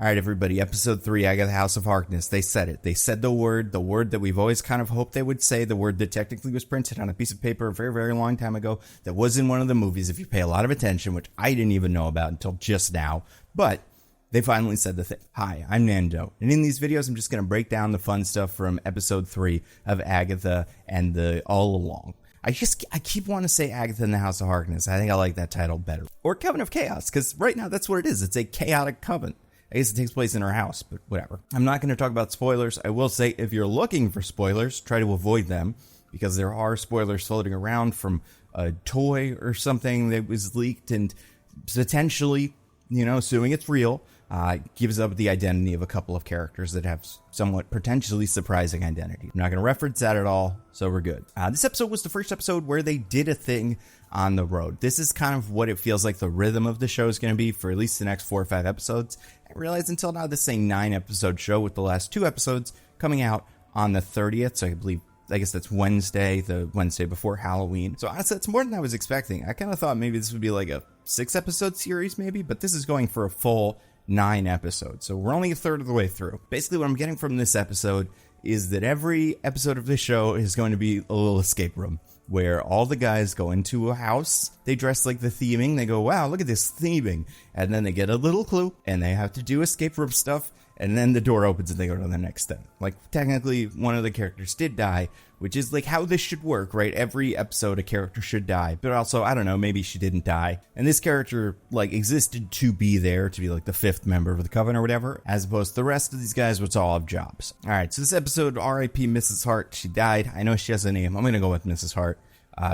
All right, everybody, episode 3, Agatha House of Harkness. They said it. They said the word that we've always kind of hoped they would say, the word that technically was printed on a piece of paper a very, very long time ago that was in one of the movies, if you pay a lot of attention, which I didn't even know about until just now. But they finally said the thing. Hi, I'm Nando, and in these videos, I'm just going to break down the fun stuff from episode 3 of Agatha and the All Along. I keep wanting to say Agatha and the House of Harkness. I think I like that title better. Or Coven of Chaos, because right now that's what it is. It's a chaotic coven. I guess it takes place in her house, but whatever. I'm not going to talk about spoilers. I will say if you're looking for spoilers, try to avoid them, because there are spoilers floating around from a toy or something that was leaked and potentially, assuming it's real, gives up the identity of a couple of characters that have somewhat potentially surprising identity. I'm not going to reference that at all, so we're good. This episode was the first episode where they did a thing on the road. This is kind of what it feels like the rhythm of the show is going to be for at least the next 4 or 5 episodes. I realized until now this is a 9-episode show with the last 2 episodes coming out on the 30th, so I guess that's Wednesday, the Wednesday before Halloween. So honestly, it's more than I was expecting. I kind of thought maybe this would be like a 6-episode series maybe, but this is going for a full 9 episodes. So we're only a third of the way through. Basically what I'm getting from this episode is that every episode of this show is going to be a little escape room where all the guys go into a house. They dress like the theming. They go, wow, look at this theming. And then they get a little clue and they have to do escape room stuff. And then the door opens and they go to the next thing. Like, technically, one of the characters did die, which is like how this should work, right? Every episode, a character should die. But also, I don't know, maybe she didn't die. And this character, like, existed to be there, to be like the 5th member of the Coven or whatever, as opposed to the rest of these guys, which all have jobs. All right, so this episode, R.I.P. Mrs. Hart. She died. I know she has a name. I'm going to go with Mrs. Hart.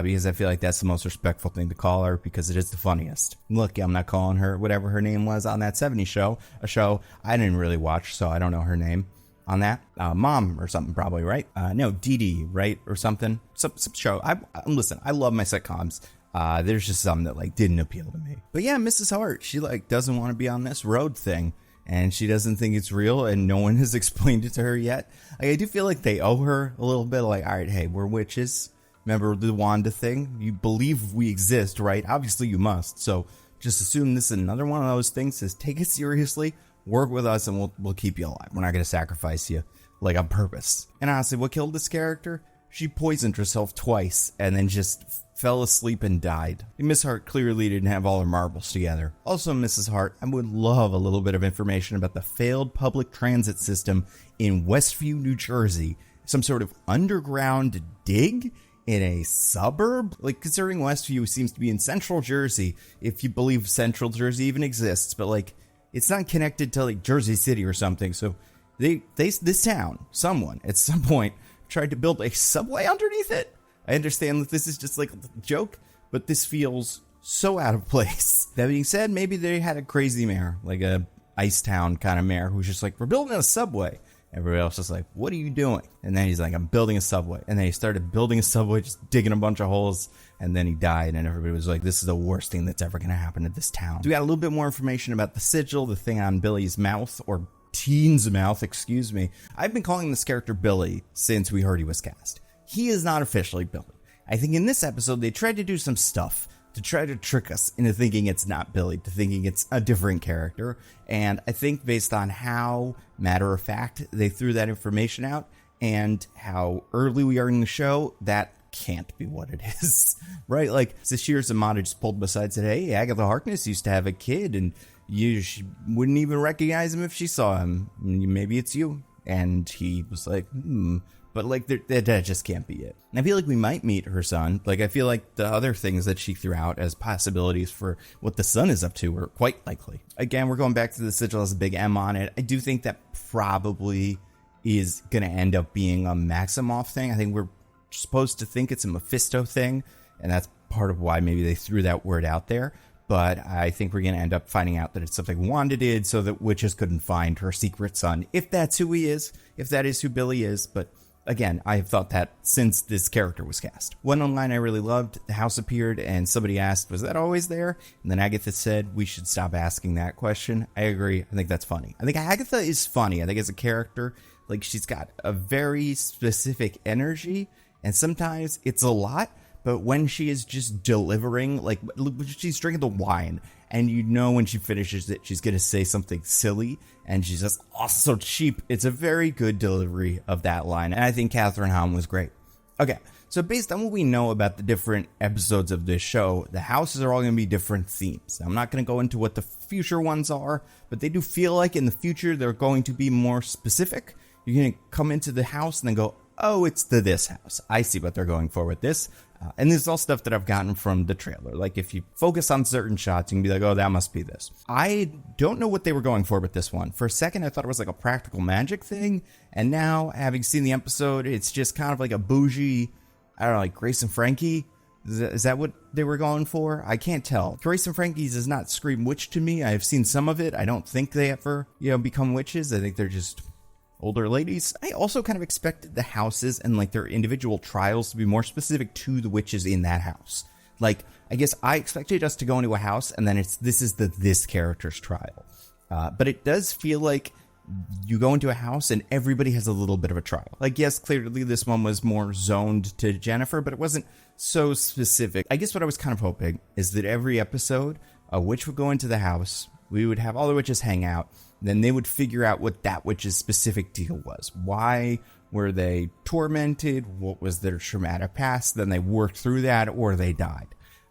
Because I feel like that's the most respectful thing to call her, because it is the funniest. Look, I'm not calling her whatever her name was on that 70s show, a show I didn't really watch, so I don't know her name on that. Mom or something probably, right? No, Dee Dee, right? Or something. Some show. Listen, I love my sitcoms. There's just some that like didn't appeal to me. But yeah, Mrs. Hart, she like doesn't want to be on this road thing. And she doesn't think it's real, and no one has explained it to her yet. Like, I do feel like they owe her a little bit, like, all right, hey, we're witches. Remember the Wanda thing? You believe we exist, right? Obviously you must. So just assume this is another one of those things. Just take it seriously, work with us, and we'll keep you alive. We're not going to sacrifice you, like, on purpose. And honestly, what killed this character? She poisoned herself twice and then just fell asleep and died. Miss Hart clearly didn't have all her marbles together. Also, Mrs. Hart, I would love a little bit of information about the failed public transit system in Westview, New Jersey. Some sort of underground dig in a suburb? Like, considering Westview seems to be in central Jersey, if you believe central Jersey even exists, but like, it's not connected to like Jersey City or something. So this town, someone at some point tried to build a subway underneath it. I understand that this is just like a joke, but this feels so out of place. That being said, maybe they had a crazy mayor, like a Ice Town kind of mayor, who's just like, we're building a subway. Everybody else is like, what are you doing? And then he's like, I'm building a subway. And then he started building a subway, just digging a bunch of holes. And then he died. And everybody was like, this is the worst thing that's ever going to happen to this town. So we got a little bit more information about the sigil, the thing on Billy's mouth, or Teen's mouth, excuse me. I've been calling this character Billy since we heard he was cast. He is not officially Billy. I think in this episode, they tried to do some stuff to try to trick us into thinking it's not Billy, to thinking it's a different character. And I think based on how matter-of-fact they threw that information out and how early we are in the show, that can't be what it is, right? Like, Sashir Zamata just pulled beside and said, hey, Agatha Harkness used to have a kid, and she wouldn't even recognize him if she saw him. Maybe it's you. And he was like, But, like, that just can't be it. And I feel like we might meet her son. Like, I feel like the other things that she threw out as possibilities for what the son is up to are quite likely. Again, we're going back to the sigil as a big M on it. I do think that probably is going to end up being a Maximoff thing. I think we're supposed to think it's a Mephisto thing, and that's part of why maybe they threw that word out there. But I think we're going to end up finding out that it's something Wanda did so that witches couldn't find her secret son, if that's who he is, if that is who Billy is. But again, I have thought that since this character was cast. One online I really loved, the house appeared and somebody asked, was that always there? And then Agatha said, we should stop asking that question. I agree. I think that's funny. I think Agatha is funny. I think as a character, like, she's got a very specific energy, and sometimes it's a lot, but when she is just delivering, like she's drinking the wine, and you know when she finishes it, she's going to say something silly, and she's just also cheap. It's a very good delivery of that line, and I think Catherine Hahn was great. Okay, so based on what we know about the different episodes of this show, the houses are all going to be different themes. Now, I'm not going to go into what the future ones are, but they do feel like in the future they're going to be more specific. You're going to come into the house and then go, oh, it's this house. I see what they're going for with this. And this is all stuff that I've gotten from the trailer. Like, if you focus on certain shots, you can be like, oh, that must be this. I don't know what they were going for with this one. For a second, I thought it was like a practical magic thing. And now, having seen the episode, it's just kind of like a bougie, I don't know, like Grace and Frankie. Is that what they were going for? I can't tell. Grace and Frankie's does not scream witch to me. I've seen some of it. I don't think they ever, become witches. I think they're just older ladies. I also kind of expected the houses and like their individual trials to be more specific to the witches in that house. Like, I guess I expected us to go into a house and then this is this character's trial. But it does feel like you go into a house and everybody has a little bit of a trial. Like, yes, clearly this one was more zoned to Jennifer, but it wasn't so specific. I guess what I was kind of hoping is that every episode, a witch would go into the house, we would have all the witches hang out, then they would figure out what that witch's specific deal was. Why were they tormented? What was their traumatic past? Then they worked through that, or they died.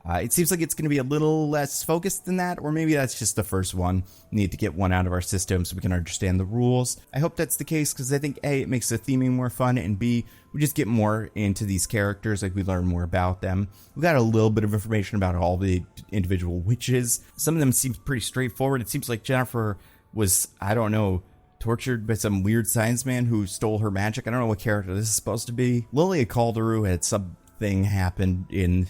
It seems like it's going to be a little less focused than that, or maybe that's just the first one. We need to get one out of our system so we can understand the rules. I hope that's the case, because I think A, it makes the theming more fun, and B, we just get more into these characters, like we learn more about them. We got a little bit of information about all the individual witches. Some of them seem pretty straightforward. It seems like Jennifer was, I don't know, tortured by some weird science man who stole her magic. I don't know what character this is supposed to be. Lilia Calderu had something happen in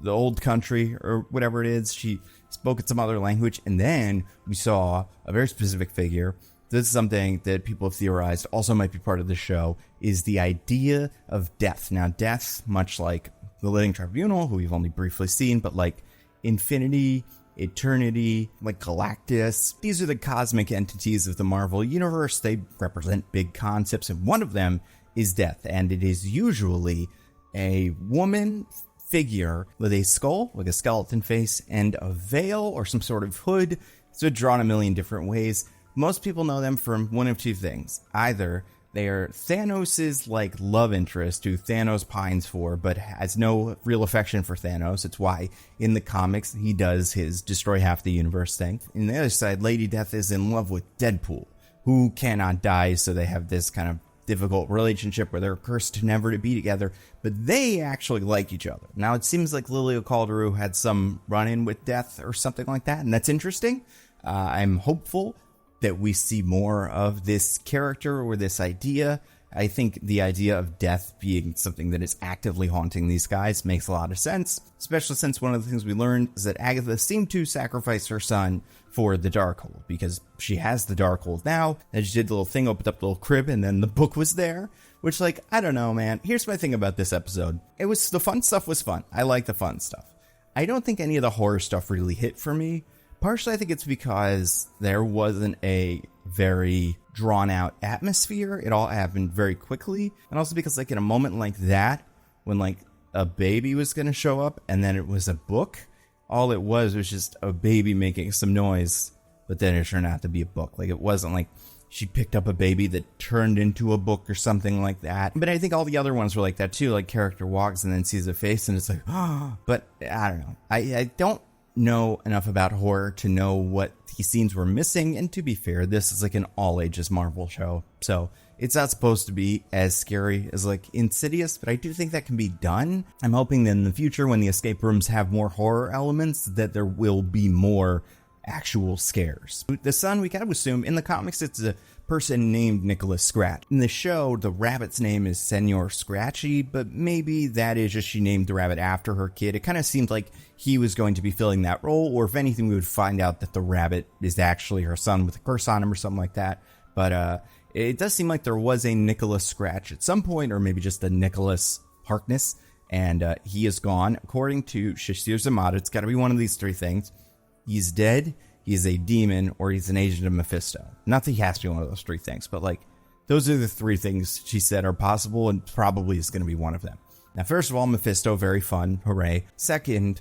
the old country or whatever it is. She spoke in some other language, and then we saw a very specific figure. This is something that people have theorized also might be part of the show, is the idea of death. Now, death, much like the Living Tribunal, who we've only briefly seen, but like infinity, eternity, like Galactus, these are the cosmic entities of the Marvel Universe. They represent big concepts, and one of them is death, and it is usually a woman figure with a skull, like a skeleton face, and a veil or some sort of hood. So drawn a million different ways. Most people know them from one of two things. Either they are Thanos' like love interest, who Thanos pines for, but has no real affection for Thanos. It's why in the comics he does his destroy half the universe thing. And the other side, Lady Death is in love with Deadpool, who cannot die, so they have this kind of difficult relationship where they're cursed never to be together, but they actually like each other. Now, it seems like Lilia Calderu had some run-in with Death or something like that, and that's interesting. I'm hopeful that we see more of this character or this idea. I think the idea of death being something that is actively haunting these guys makes a lot of sense, especially since one of the things we learned is that Agatha seemed to sacrifice her son for the Darkhold, because she has the Darkhold now, and she did the little thing, opened up the little crib, and then the book was there, which, like, I don't know, man. Here's my thing about this episode. The fun stuff was fun. I like the fun stuff. I don't think any of the horror stuff really hit for me. Partially, I think it's because there wasn't a very drawn-out atmosphere. It all happened very quickly. And also because, like, in a moment like that, when, like, a baby was going to show up, and then it was a book, all it was just a baby making some noise, but then it turned out to be a book. Like, it wasn't like she picked up a baby that turned into a book or something like that. But I think all the other ones were like that, too. Like, character walks and then sees a face, and it's like, oh. But, I don't know. I don't know enough about horror to know what these scenes were missing, and to be fair, this is like an all-ages Marvel show, so it's not supposed to be as scary as like Insidious, but I do think that can be done. I'm hoping that in the future, when the escape rooms have more horror elements, that there will be more actual scares. The son, we kind of assume in the comics it's a person named Nicholas Scratch. In the show, the rabbit's name is Senor Scratchy, but maybe that is just she named the rabbit after her kid. It kind of seemed like he was going to be filling that role, or if anything, we would find out that the rabbit is actually her son with a curse on him or something like that. But it does seem like there was a Nicholas Scratch at some point, or maybe just a Nicholas Harkness, and he is gone. According to Shashir Zamata, it's got to be one of these three things. He's dead, he's a demon, or he's an agent of Mephisto. Not that he has to be one of those three things, but like, those are the three things she said are possible, and probably is going to be one of them. Now, first of all, Mephisto, very fun. Hooray. Second,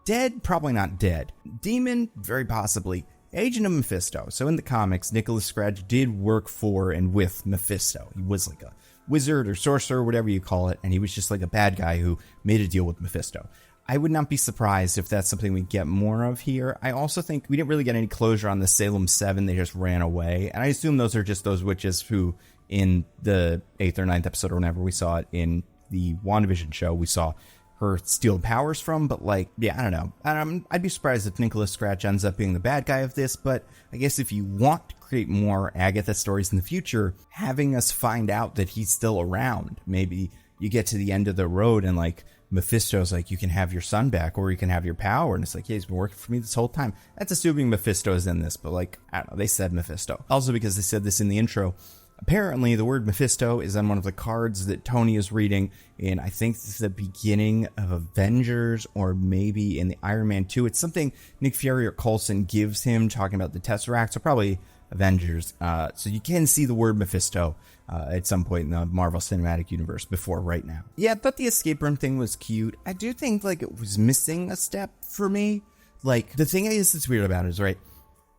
dead, probably not dead. Demon, very possibly. Agent of Mephisto. So in the comics, Nicholas Scratch did work for and with Mephisto. He was like a wizard or sorcerer, whatever you call it, and he was just like a bad guy who made a deal with Mephisto. I would not be surprised if that's something we get more of here. I also think we didn't really get any closure on the Salem 7. They just ran away. And I assume those are just those witches who, in the 8th or 9th episode or whenever we saw it in the WandaVision show, we saw her steal powers from. But, like, yeah, I don't know. I'd be surprised if Nicholas Scratch ends up being the bad guy of this. But I guess if you want to create more Agatha stories in the future, having us find out that he's still around. Maybe you get to the end of the road and, like, Mephisto's like, you can have your son back or you can have your power. And it's like, yeah, he's been working for me this whole time. That's assuming Mephisto is in this, but like, I don't know. They said Mephisto. Also because they said this in the intro. Apparently, the word Mephisto is on one of the cards that Tony is reading in, I think this is the beginning of Avengers or maybe in the Iron Man 2. It's something Nick Fury or Coulson gives him talking about the Tesseract, so probably Avengers. So you can see the word Mephisto at some point in the Marvel Cinematic Universe before right now. Yeah, I thought the escape room thing was cute. I do think like it was missing a step for me. Like the thing is that's weird about it is, right,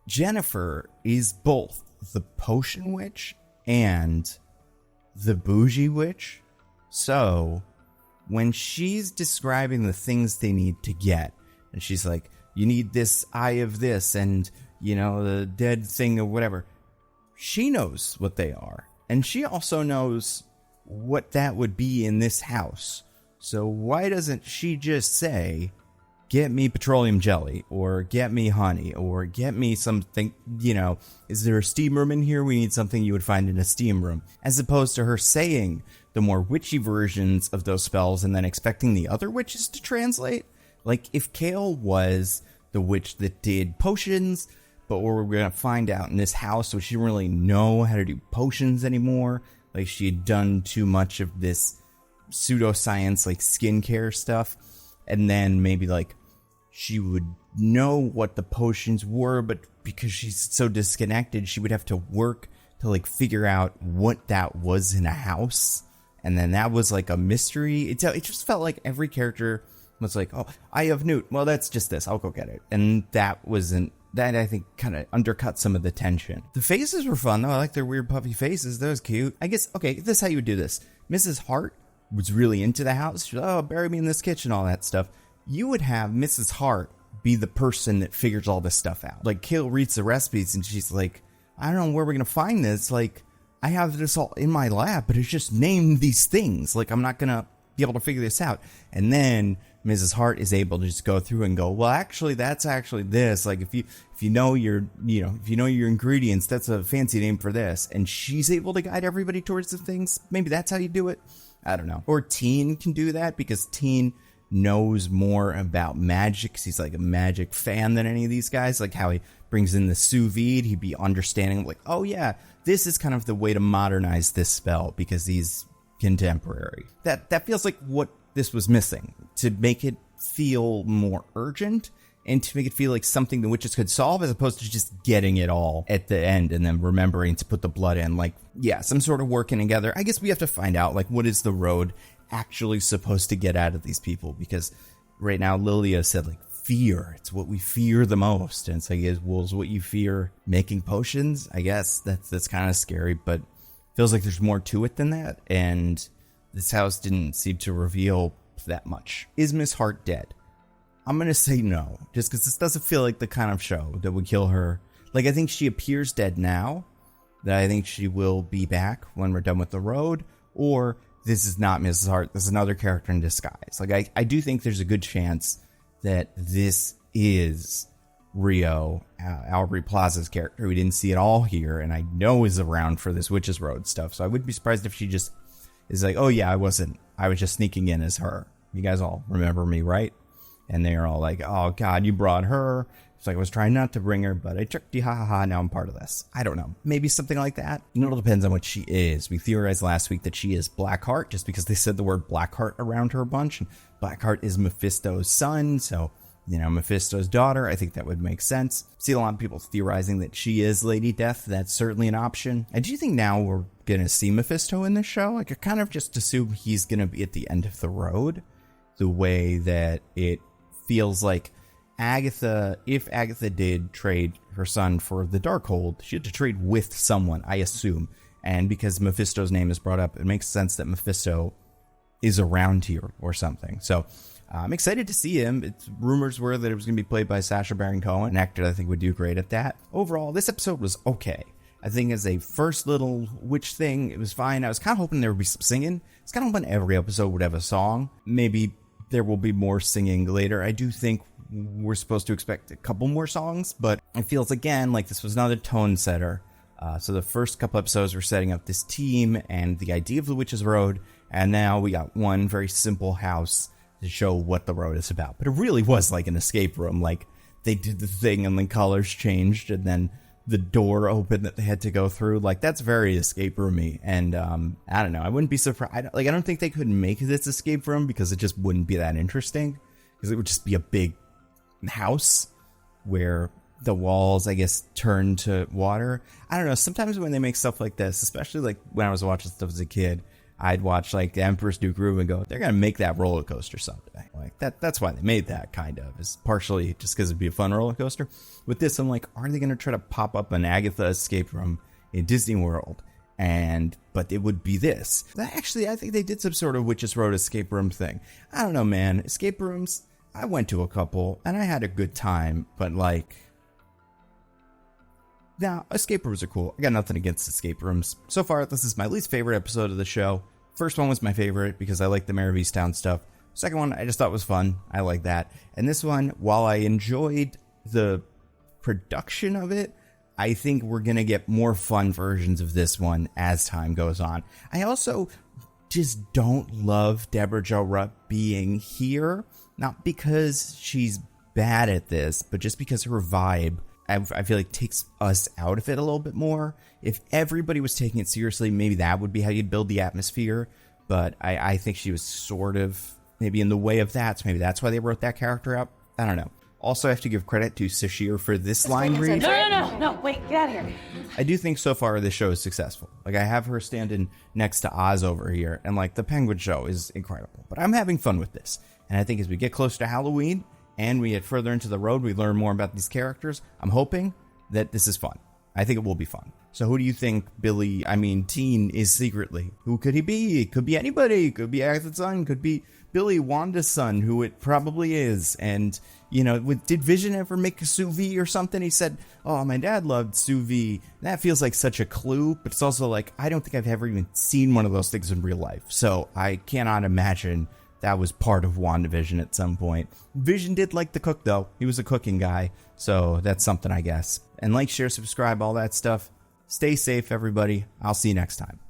Jennifer is both the potion witch and the bougie witch. So when she's describing the things they need to get, and she's like, you need this eye of this and, you know, the dead thing or whatever, she knows what they are. And she also knows what that would be in this house. So why doesn't she just say, get me petroleum jelly, or get me honey, or get me something, you know, is there a steam room in here? We need something you would find in a steam room. As opposed to her saying the more witchy versions of those spells and then expecting the other witches to translate. Like, if Kale was the witch that did potions, but we're going to find out in this house, so she didn't really know how to do potions anymore. Like, she had done too much of this pseudoscience, like, skincare stuff. And then maybe, like, she would know what the potions were, but because she's so disconnected, she would have to work to, like, figure out what that was in a house. And then that was, like, a mystery. It just felt like every character was like, oh, Eye of Newt. Well, that's just this. I'll go get it. And that wasn't... That, I think, kind of undercut some of the tension. The faces were fun, though. I like their weird puffy faces. That was cute. I guess, okay, this is how you would do this. Mrs. Hart was really into the house. She's like, oh, bury me in this kitchen, all that stuff. You would have Mrs. Hart be the person that figures all this stuff out. Like, Kale reads the recipes, and she's like, I don't know where we're going to find this. Like, I have this all in my lab, but it's just named these things. Like, I'm not going to be able to figure this out. And then Mrs. Hart is able to just go through and go, well, actually, that's actually this. Like, if you know your ingredients, that's a fancy name for this. And she's able to guide everybody towards the things. Maybe that's how you do it. I don't know. Or Teen can do that because Teen knows more about magic because he's like a magic fan than any of these guys. Like how he brings in the sous vide, he'd be understanding like, oh yeah, this is kind of the way to modernize this spell because he's contemporary. That feels like what this was missing to make it feel more urgent and to make it feel like something the witches could solve as opposed to just getting it all at the end and then remembering to put the blood in. Like, yeah, some sort of working together. I guess we have to find out, like, what is the road actually supposed to get out of these people? Because right now Lilia said, like, fear. It's what we fear the most. And it's like, is what you fear making potions? I guess that's kind of scary, but feels like there's more to it than that. And this house didn't seem to reveal that much. Is Miss Hart dead? I'm going to say no, just because this doesn't feel like the kind of show that would kill her. Like, I think she appears dead now, that I think she will be back when we're done with the road, or this is not Mrs. Hart, this is another character in disguise. Like, I do think there's a good chance that this is Rio, Aubrey Plaza's character. We didn't see it all here, and I know is around for this Witches Road stuff, so I wouldn't be surprised if she just is like, oh yeah, I was just sneaking in as her. You guys all remember me, right? And they're all like, oh god, you brought her. It's like, I was trying not to bring her, but I tricked you, ha ha ha, now I'm part of this. I don't know. Maybe something like that. It all depends on what she is. We theorized last week that she is Blackheart, just because they said the word Blackheart around her a bunch. And Blackheart is Mephisto's son, so Mephisto's daughter. I think that would make sense. See a lot of people theorizing that she is Lady Death. That's certainly an option. I do think now we're going to see Mephisto in this show. I kind of just assume he's going to be at the end of the road, the way that it feels like Agatha, if Agatha did trade her son for the Darkhold, she had to trade with someone, I assume. And because Mephisto's name is brought up, it makes sense that Mephisto is around here or something. So I'm excited to see him. Rumors were that it was going to be played by Sacha Baron Cohen, an actor that I think would do great at that. Overall, this episode was okay. I think as a first little witch thing, it was fine. I was kind of hoping there would be some singing. It's kind of hoping every episode would have a song. Maybe there will be more singing later. I do think we're supposed to expect a couple more songs, but it feels again like this was another tone setter. So the first couple episodes were setting up this team and the idea of the Witch's Road, and now we got one very simple house to show what the road is about. But it really was like an escape room. Like, they did the thing and then colors changed and then the door opened that they had to go through. Like, that's very escape roomy. And I don't know, I wouldn't be surprised. I don't think they could make this escape room because it just wouldn't be that interesting, because it would just be a big house where the walls, I guess, turn to water. I don't know, sometimes when they make stuff like this, especially like when I was watching stuff as a kid, I'd watch like The Emperor's New Groove and go, they're going to make that roller coaster someday. Like that's why they made that, kind of, is partially just because it'd be a fun roller coaster. With this, I'm like, are they going to try to pop up an Agatha escape room in Disney World? But it would be this. Actually, I think they did some sort of Witch's Road escape room thing. I don't know, man. Escape rooms, I went to a couple and I had a good time, but like, now, escape rooms are cool. I got nothing against escape rooms. So far, this is my least favorite episode of the show. First one was my favorite because I like the Mare of Easttown stuff. Second one, I just thought was fun. I like that. And this one, while I enjoyed the production of it, I think we're going to get more fun versions of this one as time goes on. I also just don't love Deborah Jo Rupp being here. Not because she's bad at this, but just because her vibe, I feel like, takes us out of it a little bit more. If everybody was taking it seriously, maybe that would be how you'd build the atmosphere. But I think she was sort of maybe in the way of that. So maybe that's why they wrote that character out. I don't know. Also, I have to give credit to Sashir for this line read. No, wait, get out of here. I do think so far this show is successful. Like, I have her standing next to Oz over here, and like, the Penguin show is incredible. But I'm having fun with this. And I think as we get closer to Halloween and we get further into the road, we learn more about these characters. I'm hoping that this is fun. I think it will be fun. So who do you think Teen is secretly? Who could he be? It could be anybody. It could be Agatha's son. Could be Billy, Wanda's son, who it probably is. And, did Vision ever make a sous vide or something? He said, oh, my dad loved sous vide. That feels like such a clue, but it's also like, I don't think I've ever even seen one of those things in real life. So I cannot imagine that was part of WandaVision at some point. Vision did like to cook, though. He was a cooking guy, so that's something, I guess. And like, share, subscribe, all that stuff. Stay safe, everybody. I'll see you next time.